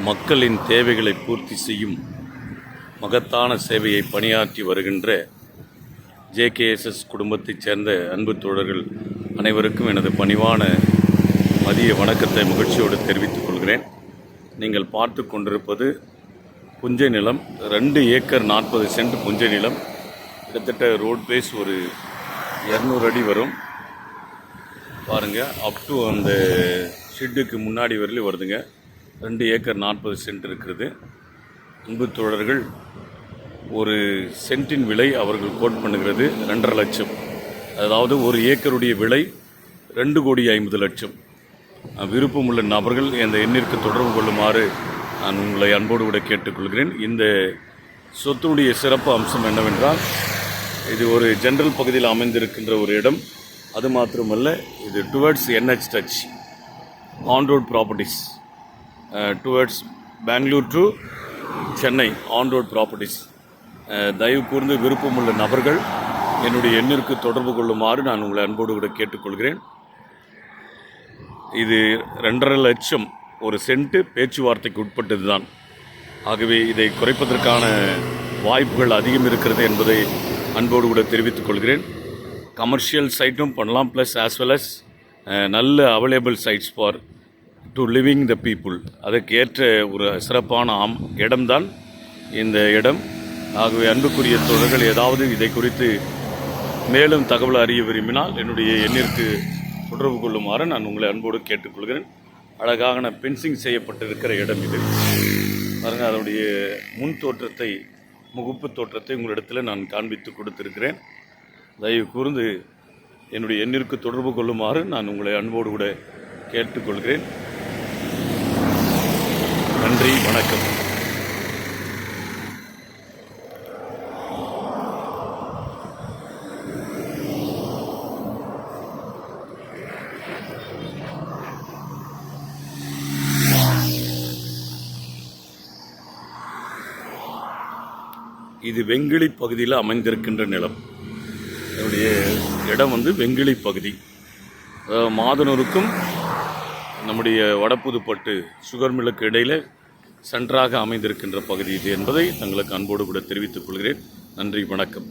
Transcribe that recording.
மக்களின் தேவைகளை பூர்த்தி செய்யும் மகத்தான சேவையை பணியாற்றி வருகின்ற ஜேகேஎஸ்எஸ் குடும்பத்தைச் சேர்ந்த அன்பு தோழர்கள் அனைவருக்கும் எனது பணிவான மதிய வணக்கத்தை மகிழ்ச்சியோடு தெரிவித்துக் கொள்கிறேன். நீங்கள் பார்த்து கொண்டிருப்பது புஞ்சை நிலம், 2 ஏக்கர் 40 சென்ட் புஞ்சை நிலம். கிட்டத்தட்ட ரோட் பேஸ் ஒரு 200 அடி வரும். பாருங்கள், அப் டு அந்த ஷெட்டுக்கு முன்னாடி வரலையும் வருதுங்க. 2 ஏக்கர் 40 சென்ட் இருக்கிறது. அன்பு தோழர்கள், ஒரு சென்ட்டின் விலை அவர்கள் கோட் பண்ணுகிறது 2.5 லட்சம். அதாவது ஒரு ஏக்கருடைய விலை 2,50,00,000. விருப்பமுள்ள நபர்கள் இந்த எண்ணிற்கு தொடர்பு கொள்ளுமாறு நான் உங்களை அன்போடு கூட கேட்டுக்கொள்கிறேன். இந்த சொத்துடைய சிறப்பு அம்சம் என்னவென்றால், இது ஒரு ஜென்ரல் பகுதியில் அமைந்திருக்கின்ற ஒரு இடம். அது மாத்திரமல்ல, இது towards NH touch on road properties, towards Bangalore to Chennai on road properties. தயவு கூர்ந்து விருப்பமுள்ள நபர்கள் என்னுடைய எண்ணிற்கு தொடர்பு கொள்ளுமாறு நான் உங்களை அன்போடு கூட கேட்டுக்கொள்கிறேன். இது 2.5 லட்சம் ஒரு சென்ட்டு, பேச்சுவார்த்தைக்கு உட்பட்டது தான். ஆகவே இதை குறைப்பதற்கான வாய்ப்புகள் அதிகம் இருக்கிறது என்பதை அன்போடு கூட தெரிவித்துக் கொள்கிறேன். கமர்ஷியல் சைட்டும் பண்ணலாம், ப்ளஸ் ஆஸ் வெல் அஸ் நல்ல available sites for to living the people. அதற்கு ஏற்ற ஒரு சிறப்பான இடம்தான் இந்த இடம். ஆகவே அன்புக்குரிய தோழர்கள், ஏதாவது இதை குறித்து மேலும் தகவல் அறிய விரும்பினால் என்னுடைய எண்ணிற்கு தொடர்பு கொள்ளுமாறு நான் உங்களை அன்போடு கேட்டுக்கொள்கிறேன். அழகான பென்சிங் செய்யப்பட்டிருக்கிற இடம் இது. பாருங்கள், அதனுடைய முன் தோற்றத்தை, முகப்பு தோற்றத்தை உங்களிடத்தில் நான் காண்பித்து கொடுத்திருக்கிறேன். தயவு கூர்ந்து என்னுடைய எண்ணிற்கு தொடர்பு கொள்ளுமாறு நான் உங்களை அன்போடு கூட கேட்டுக்கொள்கிறேன். நன்றி, வணக்கம். இது வெங்கிலி பகுதியில் அமைந்திருக்கின்ற நிலம். என்னுடைய இடம் வெங்கிலி பகுதி, மாதனூருக்கும் நம்முடைய வடப்புதுப்பட்டு சுகர் மில்லுக்கு இடையில் சென்றாக அமைந்திருக்கின்ற பகுதி இது என்பதை தங்களுக்கு அன்போடு கூட தெரிவித்துக் கொள்கிறேன். நன்றி, வணக்கம்.